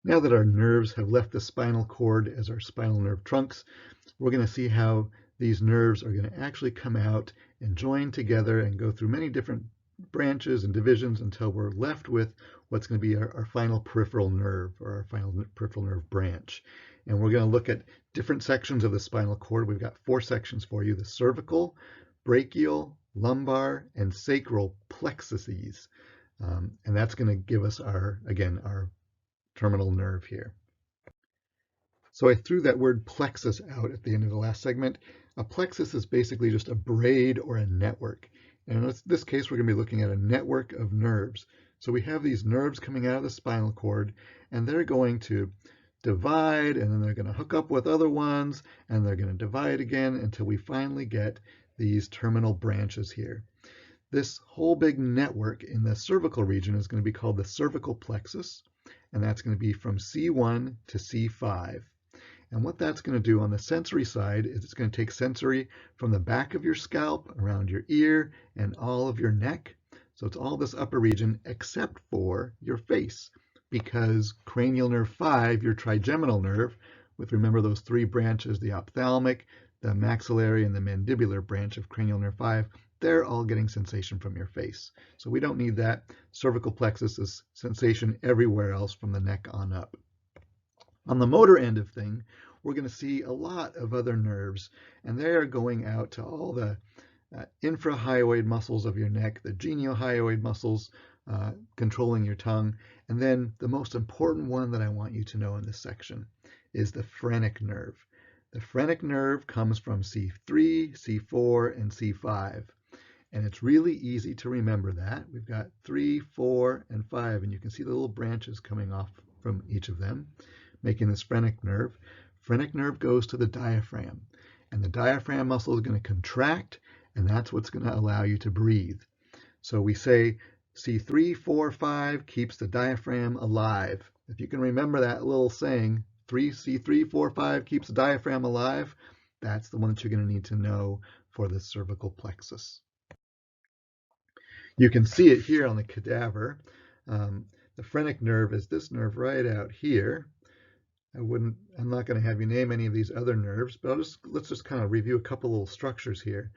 Now that our nerves have left the spinal cord as our spinal nerve trunks, we're going to see how these nerves are going to actually come out and join together and go through many different branches and divisions until we're left with what's going to be our final peripheral nerve, or our final peripheral nerve branch. And we're going to look at different sections of the spinal cord. We've got 4 sections for you: the cervical, brachial, lumbar, and sacral plexuses. And that's going to give us our terminal nerve here. So I threw that word plexus out at the end of the last segment. A plexus is basically just a braid or a network. And in this case, we're going to be looking at a network of nerves. So we have these nerves coming out of the spinal cord, and they're going to divide, and then they're going to hook up with other ones, and they're going to divide again until we finally get these terminal branches here. This whole big network in the cervical region is going to be called the cervical plexus, and that's going to be from C1 to C5. And what that's going to do on the sensory side is it's going to take sensory from the back of your scalp, around your ear, and all of your neck. So it's all this upper region except for your face, because cranial nerve 5, your trigeminal nerve, with, remember, those 3 branches, the ophthalmic, the maxillary, and the mandibular branch of cranial nerve 5, they're all getting sensation from your face. So we don't need that. Cervical plexus is sensation everywhere else from the neck on up. On the motor end of thing, we're going to see a lot of other nerves, and they are going out to all the infrahyoid muscles of your neck, the geniohyoid muscles controlling your tongue, and then the most important one that I want you to know in this section is the phrenic nerve. The phrenic nerve comes from C3, C4, and C5. And it's really easy to remember that. We've got 3, 4, and 5, and you can see the little branches coming off from each of them, making this phrenic nerve. Phrenic nerve goes to the diaphragm, and the diaphragm muscle is going to contract, and that's what's going to allow you to breathe. So we say C3, 4, 5 keeps the diaphragm alive. If you can remember that little saying, C3, 4, 5 keeps the diaphragm alive, that's the one that you're going to need to know for the cervical plexus. You can see it here on the cadaver. The phrenic nerve is this nerve right out here. I'm not going to have you name any of these other nerves, but let's just kind of review a couple little structures here.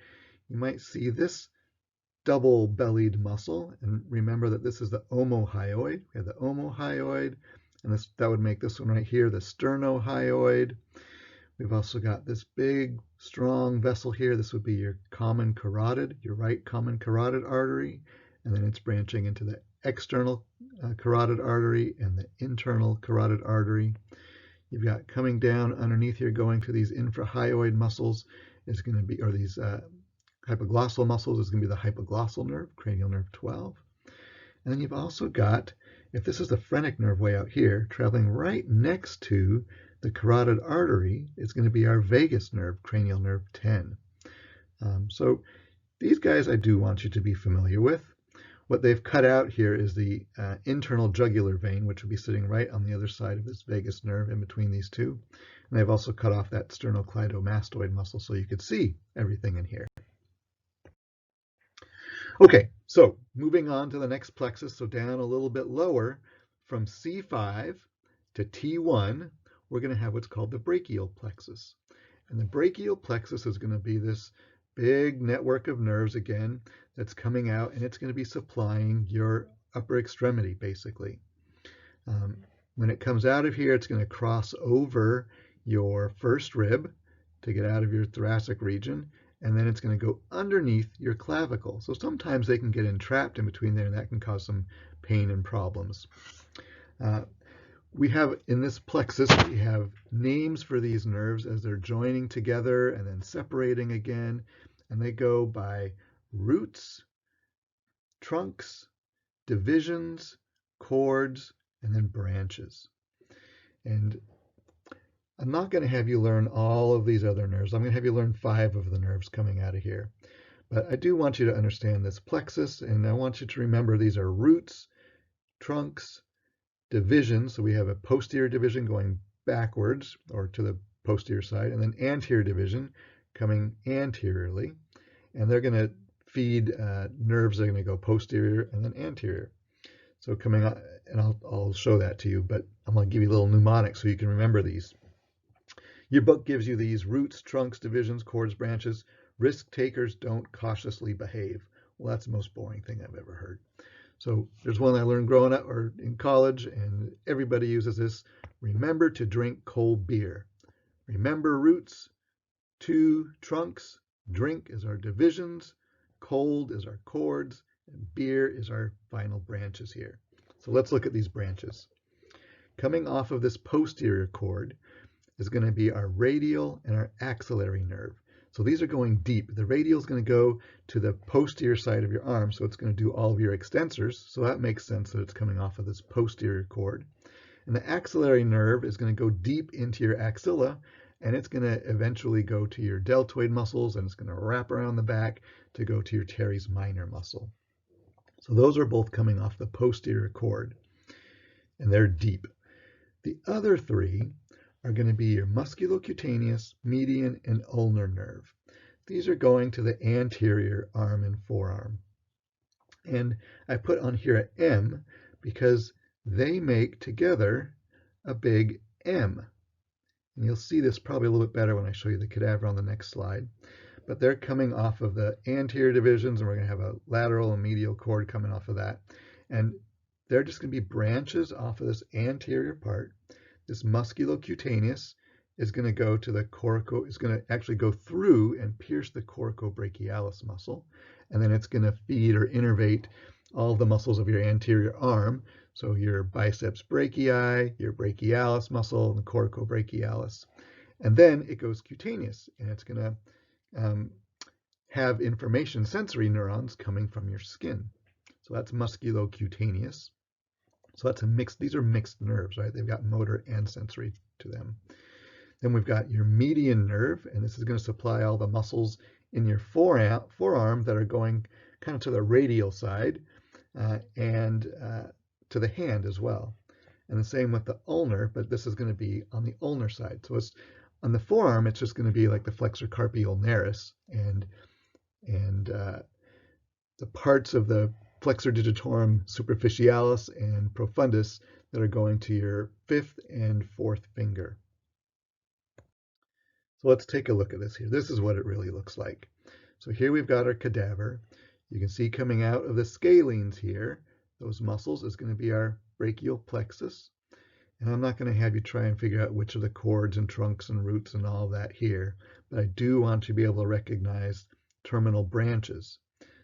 You might see this double-bellied muscle, and remember that this is the omohyoid. We have the omohyoid, and that would make this one right here the sternohyoid. We've also got this big, strong vessel here. This would be your common carotid, your right common carotid artery, and then it's branching into the external carotid artery and the internal carotid artery. You've got coming down underneath here, going to these infrahyoid muscles, is going to be, or these hypoglossal muscles, is going to be the hypoglossal nerve, cranial nerve 12. And then you've also got, if this is the phrenic nerve way out here, traveling right next to the carotid artery, is going to be our vagus nerve, cranial nerve 10. So these guys I do want you to be familiar with. What they've cut out here is the internal jugular vein, which will be sitting right on the other side of this vagus nerve in between these two. And they've also cut off that sternocleidomastoid muscle so you could see everything in here. Okay, so moving on to the next plexus, so down a little bit lower, from C5 to T1, we're going to have what's called the brachial plexus. And the brachial plexus is going to be this big network of nerves again that's coming out, and it's going to be supplying your upper extremity, basically. When it comes out of here, it's going to cross over your first rib to get out of your thoracic region, and then it's going to go underneath your clavicle. So sometimes they can get entrapped in between there, and that can cause some pain and problems. We have, in this plexus, we have names for these nerves as they're joining together and then separating again, and they go by roots, trunks, divisions, cords, and then branches. And I'm not going to have you learn all of these other nerves. I'm going to have you learn 5 of the nerves coming out of here. But I do want you to understand this plexus, and I want you to remember these are roots, trunks, divisions. So we have a posterior division going backwards or to the posterior side, and then anterior division coming anteriorly. And they're going to feed nerves that are going to go posterior and then anterior. So coming and I'll show that to you, but I'm going to give you a little mnemonic so you can remember these. Your book gives you these: roots, trunks, divisions, chords, branches. Risk takers don't cautiously behave. Well, that's the most boring thing I've ever heard. So there's one I learned growing up or in college, and everybody uses this. Remember to drink cold beer. Remember roots, 2 trunks, drink is our divisions, cold is our chords, and beer is our final branches here. So let's look at these branches. Coming off of this posterior chord is going to be our radial and our axillary nerve. So these are going deep. The radial is going to go to the posterior side of your arm, so it's going to do all of your extensors. So that makes sense that it's coming off of this posterior chord. And the axillary nerve is going to go deep into your axilla, and it's going to eventually go to your deltoid muscles, and it's going to wrap around the back to go to your teres minor muscle. So those are both coming off the posterior chord, and they're deep. The other 3 are going to be your musculocutaneous, median, and ulnar nerve. These are going to the anterior arm and forearm. And I put on here an M because they make together a big M. And you'll see this probably a little bit better when I show you the cadaver on the next slide. But they're coming off of the anterior divisions, and we're going to have a lateral and medial cord coming off of that. And they're just going to be branches off of this anterior part. This musculocutaneous is going to go to the is going to actually go through and pierce the coracobrachialis muscle, and then it's going to feed or innervate all the muscles of your anterior arm, so your biceps brachii, your brachialis muscle, and the coracobrachialis. And then it goes cutaneous, and it's going to have information sensory neurons coming from your skin. So that's musculocutaneous. So that's a mixed, these are mixed nerves, right? They've got motor and sensory to them. Then we've got your median nerve, and this is going to supply all the muscles in your forearm that are going kind of to the radial side and to the hand as well. And the same with the ulnar, but this is going to be on the ulnar side. So it's on the forearm, it's just going to be like the flexor carpi ulnaris and the parts of the flexor digitorum superficialis and profundus that are going to your 5th and 4th finger. So let's take a look at this here. This is what it really looks like. So here we've got our cadaver. You can see coming out of the scalenes here, those muscles, is going to be our brachial plexus. And I'm not going to have you try and figure out which are the chords and trunks and roots and all of that here, but I do want you to be able to recognize terminal branches.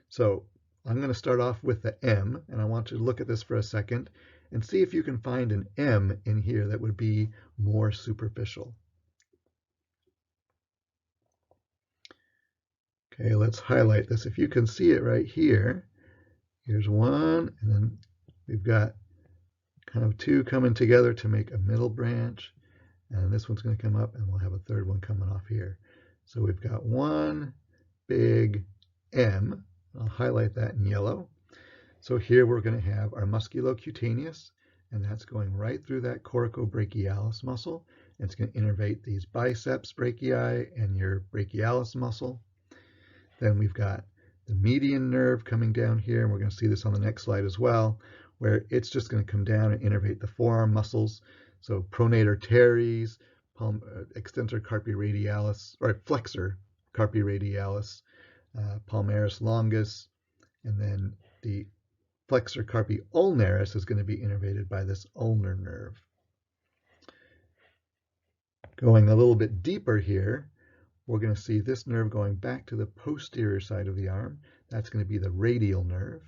So I'm going to start off with the M, and I want you to look at this for a second and see if you can find an M in here that would be more superficial. Okay, let's highlight this. If you can see it right here, here's one, and then we've got kind of 2 coming together to make a middle branch, and this one's going to come up, and we'll have a 3rd one coming off here. So we've got one big M. I'll highlight that in yellow. So here we're going to have our musculocutaneous, and that's going right through that coracobrachialis muscle. And it's going to innervate these biceps brachii and your brachialis muscle. Then we've got the median nerve coming down here, and we're going to see this on the next slide as well, where it's just going to come down and innervate the forearm muscles. So pronator teres, extensor carpi radialis, or flexor carpi radialis, palmaris longus, and then the flexor carpi ulnaris is going to be innervated by this ulnar nerve. Going a little bit deeper here, we're going to see this nerve going back to the posterior side of the arm. That's going to be the radial nerve.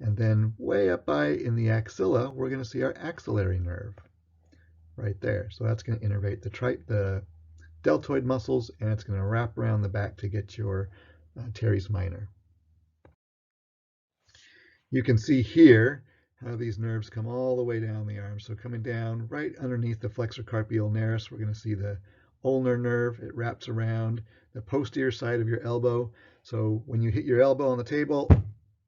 And then way up by in the axilla, we're going to see our axillary nerve right there. So that's going to innervate the deltoid muscles, and it's going to wrap around the back to get your teres minor. You can see here how these nerves come all the way down the arm. So coming down right underneath the flexor carpi ulnaris, we're going to see the ulnar nerve. It wraps around the posterior side of your elbow. So when you hit your elbow on the table,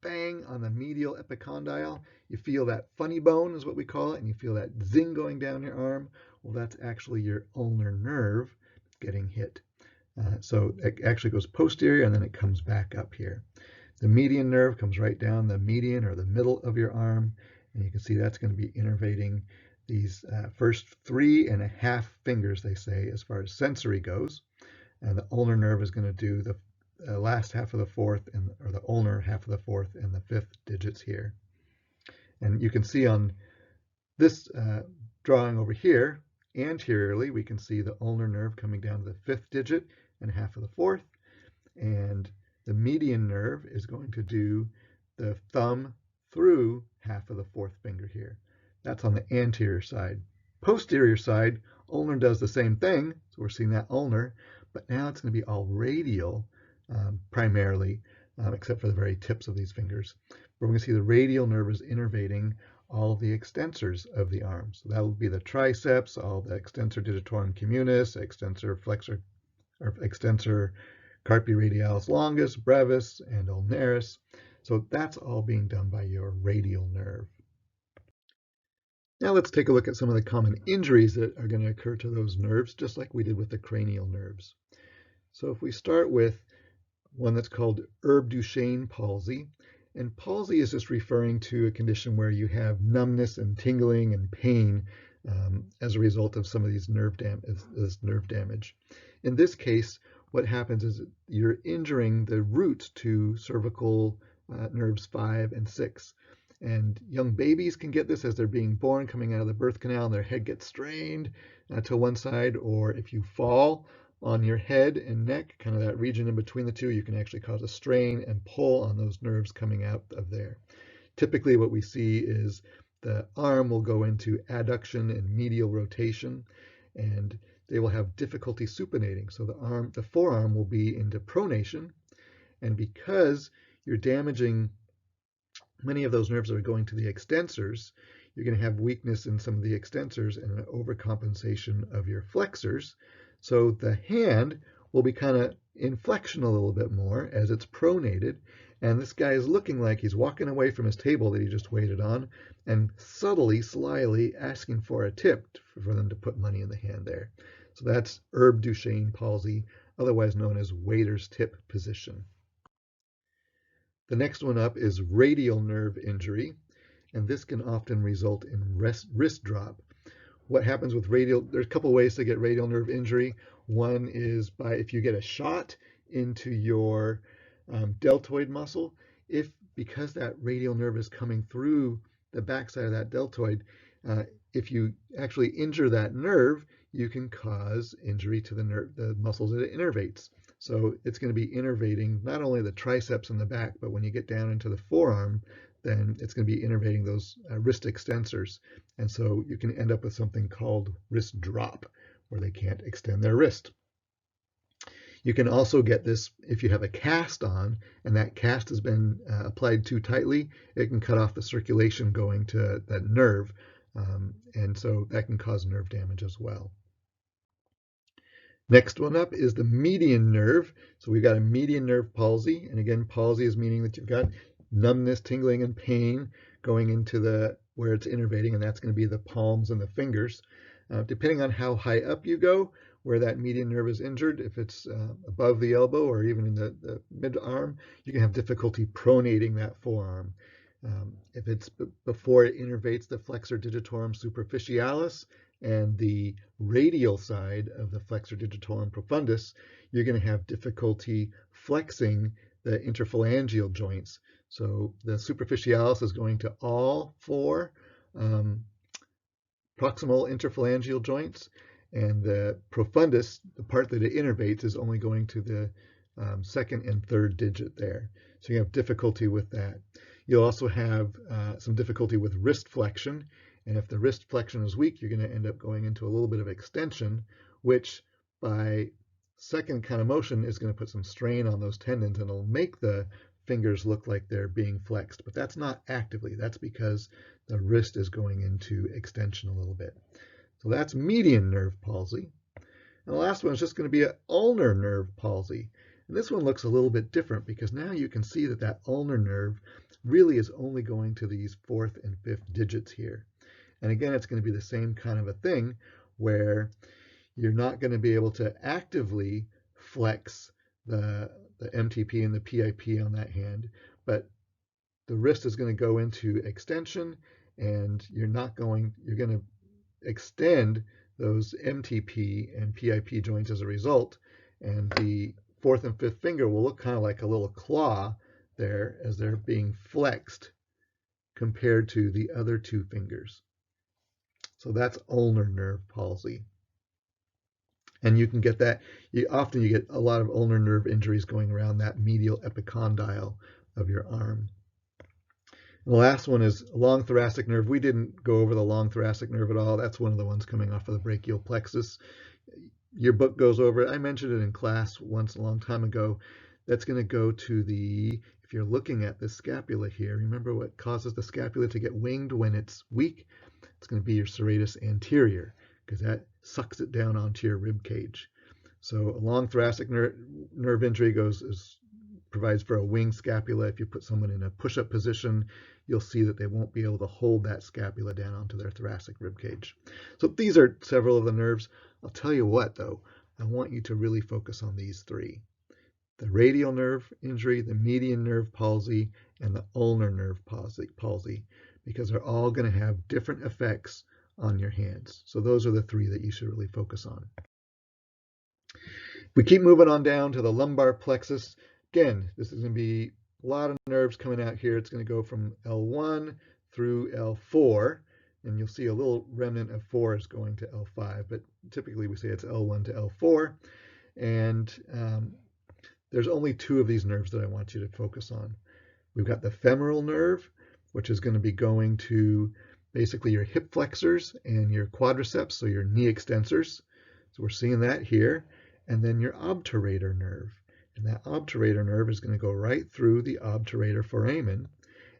bang on the medial epicondyle, you feel that funny bone is what we call it, and you feel that zing going down your arm. Well, that's actually your ulnar nerve getting hit. So it actually goes posterior, and then it comes back up here. The median nerve comes right down the median or the middle of your arm, And you can see that's going to be innervating these first 3.5 fingers, they say, as far as sensory goes. And the ulnar nerve is going to do the last half of the fourth, or the ulnar half of the fourth and the fifth digits here. And you can see on this drawing over here, anteriorly, we can see the ulnar nerve coming down to the fifth digit and half of the fourth. And the median nerve is going to do the thumb through half of the fourth finger here. That's on the anterior side. Posterior side, ulnar does the same thing, so we're seeing that ulnar, but now it's going to be all radial primarily, except for the very tips of these fingers. We're going to see the radial nerve is innervating all of the extensors of the arm. So that will be the triceps, all the extensor digitorum communis, extensor flexor, or extensor carpi radialis longus, brevis, and ulnaris. So that's all being done by your radial nerve. Now let's take a look at some of the common injuries that are going to occur to those nerves, just like we did with the cranial nerves. So if we start with one that's called Herb Duchenne palsy, and palsy is just referring to a condition where you have numbness and tingling and pain as a result of some of these nerve damage. In this case, what happens is you're injuring the roots to cervical nerves 5 and 6. And young babies can get this as they're being born, coming out of the birth canal, and their head gets strained to one side, or if you fall on your head and neck, kind of that region in between the two, you can actually cause a strain and pull on those nerves coming out of there. Typically what we see is the arm will go into adduction and medial rotation, and they will have difficulty supinating. So the forearm will be into pronation, and because you're damaging many of those nerves that are going to the extensors, you're going to have weakness in some of the extensors and an overcompensation of your flexors. So the hand will be kind of in flexion a little bit more as it's pronated, and this guy is looking like he's walking away from his table that he just waited on and subtly, slyly asking for a tip for them to put money in the hand there. So that's Herb Duchenne palsy, otherwise known as waiter's tip position. The next one up is radial nerve injury, and this can often result in wrist drop. What happens with radial, there's a couple ways to get radial nerve injury. One is by if you get a shot into your deltoid muscle, because that radial nerve is coming through the backside of that deltoid, if you actually injure that nerve, you can cause injury to the muscles that it innervates. So it's going to be innervating not only the triceps in the back, but when you get down into the forearm, then it's going to be innervating those wrist extensors. And so you can end up with something called wrist drop, where they can't extend their wrist. You can also get this if you have a cast on, and that cast has been applied too tightly. It can cut off the circulation going to that nerve, and so that can cause nerve damage as well. Next one up is the median nerve. So we've got a median nerve palsy, and again, palsy is meaning that you've got numbness, tingling, and pain going into where it's innervating, and that's going to be the palms and the fingers. Depending on how high up you go, where that median nerve is injured, if it's above the elbow or even in the mid-arm, you can have difficulty pronating that forearm. If it's before it innervates the flexor digitorum superficialis and the radial side of the flexor digitorum profundus, you're going to have difficulty flexing the interphalangeal joints. So the superficialis is going to all four proximal interphalangeal joints, and the profundus, the part that it innervates, is only going to the second and third digit there. So you have difficulty with that. You'll also have some difficulty with wrist flexion, and if the wrist flexion is weak, you're going to end up going into a little bit of extension, which by second kind of motion is going to put some strain on those tendons, and it'll make the fingers look like they're being flexed, but that's not actively. That's because the wrist is going into extension a little bit. So that's median nerve palsy. And the last one is just going to be an ulnar nerve palsy. And this one looks a little bit different because now you can see that that ulnar nerve really is only going to these fourth and fifth digits here. And again, it's going to be the same kind of a thing where you're not going to be able to actively flex the MTP and the PIP on that hand, but the wrist is going to go into extension, and you're going to extend those MTP and PIP joints as a result, and the fourth and fifth finger will look kind of like a little claw there as they're being flexed compared to the other two fingers. So that's ulnar nerve palsy. And you can get that, often you get a lot of ulnar nerve injuries going around that medial epicondyle of your arm. And the last one is long thoracic nerve. We didn't go over the long thoracic nerve at all. That's one of the ones coming off of the brachial plexus. Your book goes over it. I mentioned it in class once a long time ago. That's going to go to the, if you're looking at the scapula here, remember what causes the scapula to get winged when it's weak? It's going to be your serratus anterior, because that sucks it down onto your rib cage. So a long thoracic nerve injury provides for a winged scapula. If you put someone in a push-up position, you'll see that they won't be able to hold that scapula down onto their thoracic rib cage. So these are several of the nerves. I'll tell you what, though, I want you to really focus on these three: the radial nerve injury, the median nerve palsy, and the ulnar nerve palsy, because they're all going to have different effects on your hands. So those are the three that you should really focus on. We keep moving on down to the lumbar plexus. Again, this is going to be a lot of nerves coming out here. It's going to go from L1 through L4, and you'll see a little remnant of 4 is going to L5, but typically we say it's L1 to L4. And there's only 2 of these nerves that I want you to focus on. We've got the femoral nerve, which is going to be going to basically your hip flexors and your quadriceps, so your knee extensors. So we're seeing that here. And then your obturator nerve. And that obturator nerve is going to go right through the obturator foramen,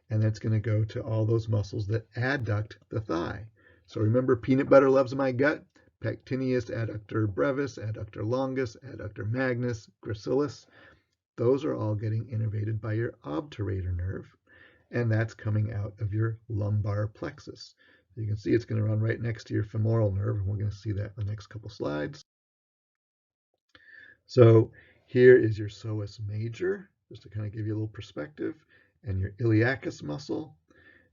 and that's going to go to all those muscles that adduct the thigh. So remember, peanut butter loves my gut, pectineus, adductor brevis, adductor longus, adductor magnus, gracilis. Those are all getting innervated by your obturator nerve, and that's coming out of your lumbar plexus. You can see it's going to run right next to your femoral nerve, and we're going to see that in the next couple slides. So here is your psoas major, just to kind of give you a little perspective, and your iliacus muscle,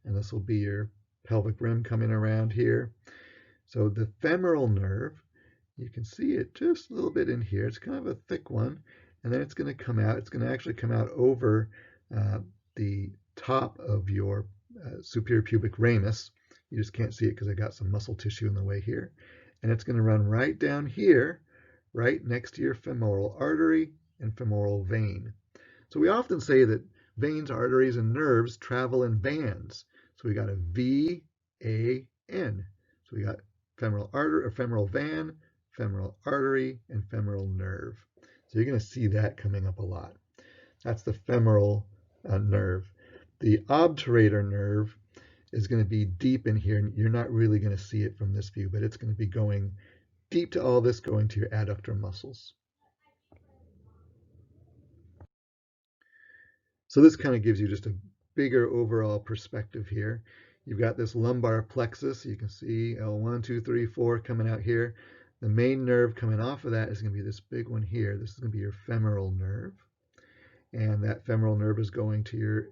and this will be your pelvic rim coming around here. So the femoral nerve, you can see it just a little bit in here. It's kind of a thick one, and then it's going to come out. It's going to actually come out over the top of your superior pubic ramus. You just can't see it because I got some muscle tissue in the way here. And it's going to run right down here, right next to your femoral artery and femoral vein. So we often say that veins, arteries, and nerves travel in bands. So we got a V, A, N. So we got femoral artery, or femoral vein, femoral artery, and femoral nerve. So you're going to see that coming up a lot. That's the femoral nerve. The obturator nerve is going to be deep in here, and you're not really going to see it from this view, but it's going to be going deep to all this, going to your adductor muscles. So this kind of gives you just a bigger overall perspective here. You've got this lumbar plexus. You can see L1, 2, 3, 4 coming out here. The main nerve coming off of that is going to be this big one here. This is going to be your femoral nerve. And that femoral nerve is going to your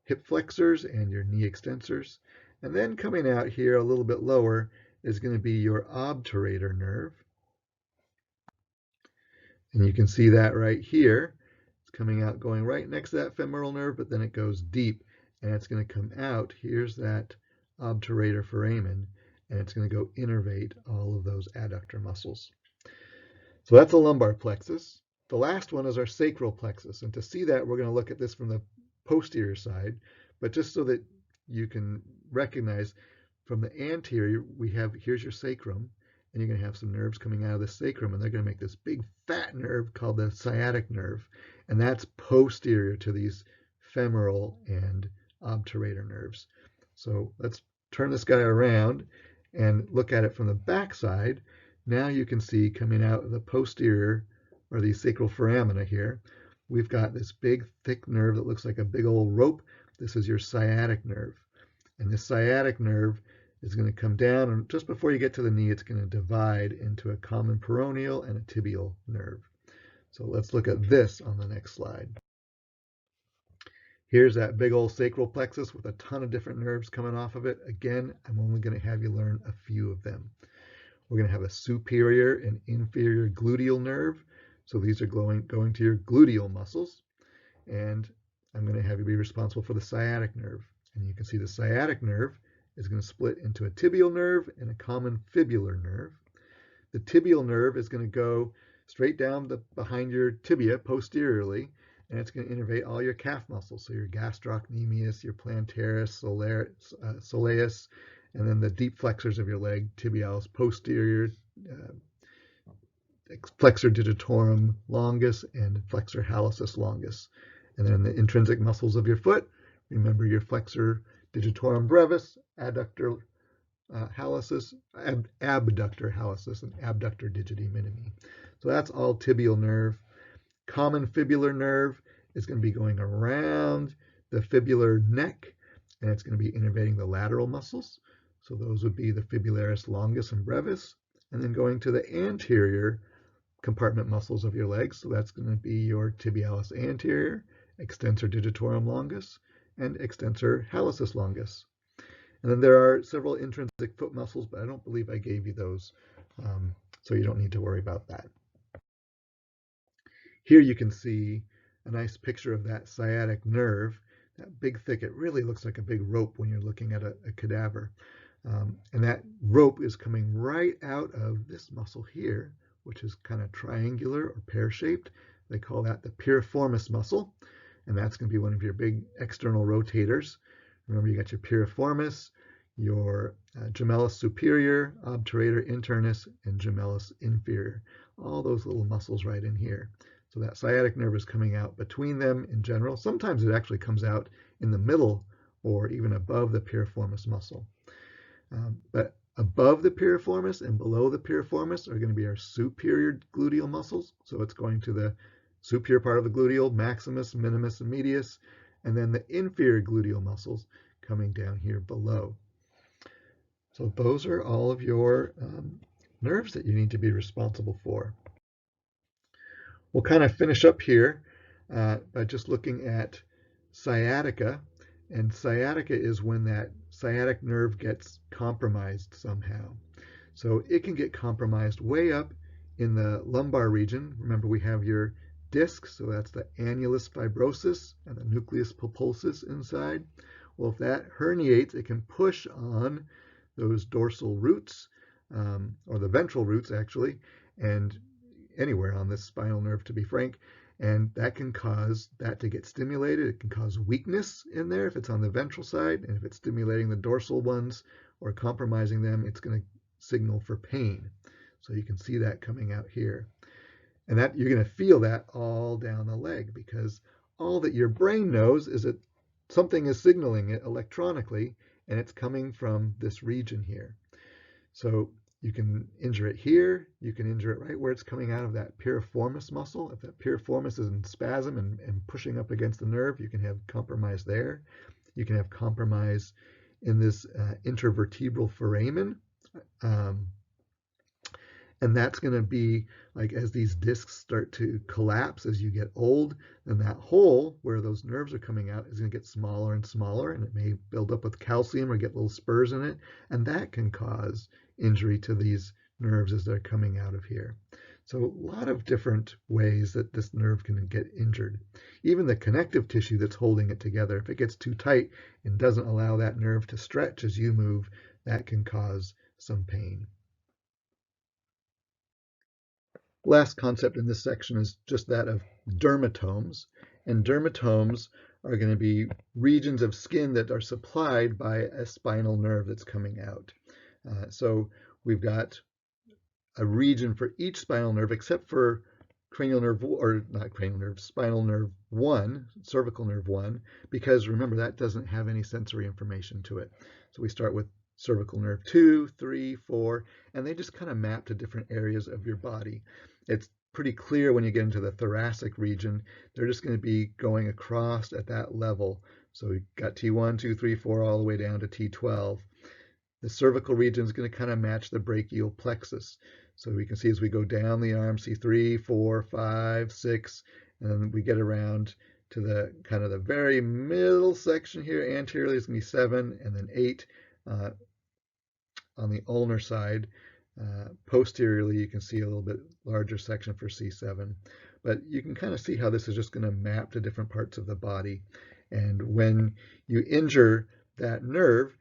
hip flexors and your knee extensors. And then coming out here a little bit lower is going to be your obturator nerve. And you can see that right here. It's coming out, going right next to that femoral nerve, but then it goes deep, and it's going to come out. Here's that obturator foramen, and it's going to go innervate all of those adductor muscles. So that's the lumbar plexus. The last one is our sacral plexus, and to see that, we're going to look at this from the posterior side, but just so that you can recognize, from the anterior, here's your sacrum, and you're going to have some nerves coming out of the sacrum, and they're going to make this big fat nerve called the sciatic nerve, and that's posterior to these femoral and obturator nerves. So let's turn this guy around and look at it from the back side. Now you can see coming out of the posterior, or the sacral foramina here, we've got this big thick nerve that looks like a big old rope. This is your sciatic nerve, and this sciatic nerve is going to come down, and just before you get to the knee, it's going to divide into a common peroneal and a tibial nerve. So let's look at this on the next slide. Here's that big old sacral plexus with a ton of different nerves coming off of it. Again, I'm only going to have you learn a few of them. We're going to have a superior and inferior gluteal nerve. So these are going to your gluteal muscles. And I'm going to have you be responsible for the sciatic nerve. And you can see the sciatic nerve is going to split into a tibial nerve and a common fibular nerve. The tibial nerve is going to go straight down behind your tibia posteriorly, and it's going to innervate all your calf muscles, so your gastrocnemius, your plantaris, soleus, and then the deep flexors of your leg, tibialis posterior, flexor digitorum longus, and flexor hallucis longus. And then the intrinsic muscles of your foot, remember your flexor digitorum brevis, adductor hallucis, abductor hallucis, and abductor digiti minimi. So that's all tibial nerve. Common fibular nerve is going to be going around the fibular neck, and it's going to be innervating the lateral muscles. So those would be the fibularis longus and brevis, and then going to the anterior compartment muscles of your legs. So that's going to be your tibialis anterior, extensor digitorum longus, and extensor hallucis longus. And then there are several intrinsic foot muscles, but I don't believe I gave you those, so you don't need to worry about that. Here you can see a nice picture of that sciatic nerve, that big thick, it really looks like a big rope when you're looking at a cadaver. And that rope is coming right out of this muscle here, which is kind of triangular or pear-shaped. They call that the piriformis muscle, and that's going to be one of your big external rotators. Remember, you got your piriformis, your gemellus superior, obturator internus, and gemellus inferior. All those little muscles right in here. So that sciatic nerve is coming out between them in general. Sometimes it actually comes out in the middle or even above the piriformis muscle. But above the piriformis and below the piriformis are going to be our superior gluteal muscles. So it's going to the superior part of the gluteal, maximus, minimus, and medius, and then the inferior gluteal muscles coming down here below. So those are all of your nerves that you need to be responsible for. We'll kind of finish up here by just looking at sciatica. And sciatica is when that sciatic nerve gets compromised somehow. So it can get compromised way up in the lumbar region. Remember, we have your disc, so that's the annulus fibrosus and the nucleus pulposus inside. Well, if that herniates, it can push on those dorsal roots, or the ventral roots actually, and anywhere on this spinal nerve, to be frank, and that can cause that to get stimulated. It can cause weakness in there if it's on the ventral side, and if it's stimulating the dorsal ones or compromising them, it's going to signal for pain. So you can see that coming out here. And that you're going to feel that all down the leg, because all that your brain knows is that something is signaling it electronically, and it's coming from this region here. So you can injure it here. You can injure it right where it's coming out of that piriformis muscle. If that piriformis is in spasm and pushing up against the nerve, you can have compromise there. You can have compromise in this intervertebral foramen. And that's going to be like as these discs start to collapse as you get old, then that hole where those nerves are coming out is going to get smaller and smaller, and it may build up with calcium or get little spurs in it, and that can cause injury to these nerves as they're coming out of here. So a lot of different ways that this nerve can get injured. Even the connective tissue that's holding it together, if it gets too tight and doesn't allow that nerve to stretch as you move, that can cause some pain. Last concept in this section is just that of dermatomes. And dermatomes are going to be regions of skin that are supplied by a spinal nerve that's coming out. So we've got a region for each spinal nerve except for cranial nerve, or not cranial nerve, spinal nerve 1, cervical nerve 1, because remember that doesn't have any sensory information to it. So we start with cervical nerve 2, 3, 4, and they just kind of map to different areas of your body. It's pretty clear when you get into the thoracic region, they're just going to be going across at that level. So we've got T1, 2, 3, 4, all the way down to T12. The cervical region is going to kind of match the brachial plexus. So we can see as we go down the arm, see 3, 4, 5, 6, and then we get around to the kind of the very middle section here. Anteriorly is going to be 7, and then 8 on the ulnar side. Posteriorly, you can see a little bit larger section for C7. But you can kind of see how this is just going to map to different parts of the body. And when you injure that nerve,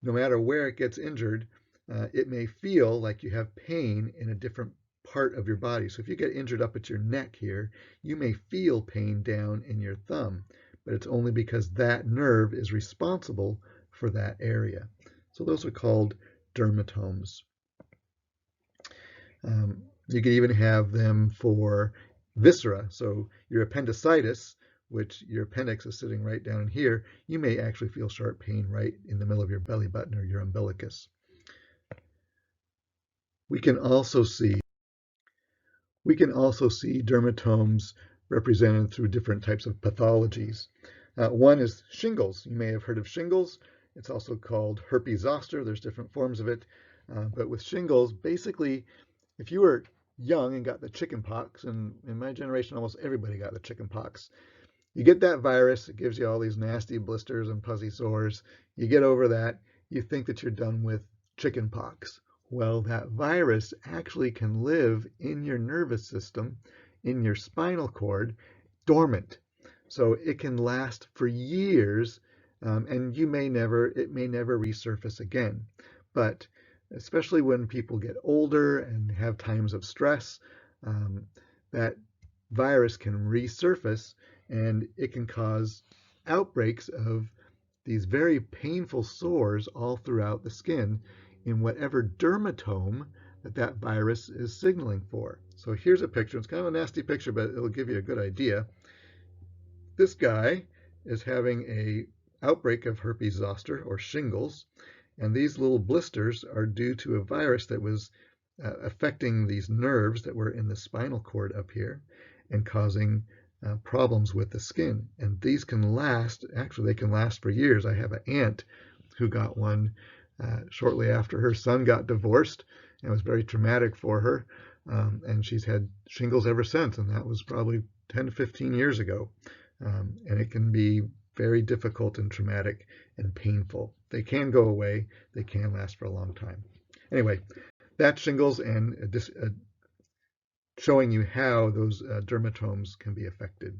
no matter where it gets injured, it may feel like you have pain in a different part of your body. So if you get injured up at your neck here, you may feel pain down in your thumb, but it's only because that nerve is responsible for that area. So those are called dermatomes. You can even have them for viscera. So your appendicitis, which your appendix is sitting right down in here, you may actually feel sharp pain right in the middle of your belly button or your umbilicus. We can also see dermatomes represented through different types of pathologies. One is shingles. You may have heard of shingles. It's also called herpes zoster. There's different forms of it. But with shingles, basically, if you were young and got the chicken pox, and in my generation, almost everybody got the chicken pox, you get that virus, it gives you all these nasty blisters and puzzy sores. You get over that, you think that you're done with chicken pox. Well, that virus actually can live in your nervous system, in your spinal cord, dormant. So it can last for years, and it may never resurface again. But especially when people get older and have times of stress, that virus can resurface, and it can cause outbreaks of these very painful sores all throughout the skin in whatever dermatome that virus is signaling for. So here's a picture. It's kind of a nasty picture, but it'll give you a good idea. This guy is having an outbreak of herpes zoster or shingles, and these little blisters are due to a virus that was affecting these nerves that were in the spinal cord up here and causing problems with the skin. And these can last, actually they can last for years. I have an aunt who got one shortly after her son got divorced, and it was very traumatic for her. And she's had shingles ever since, and that was probably 10 to 15 years ago. And it can be very difficult and traumatic and painful. They can go away. They can last for a long time. Anyway, that's shingles, and showing you how those dermatomes can be affected.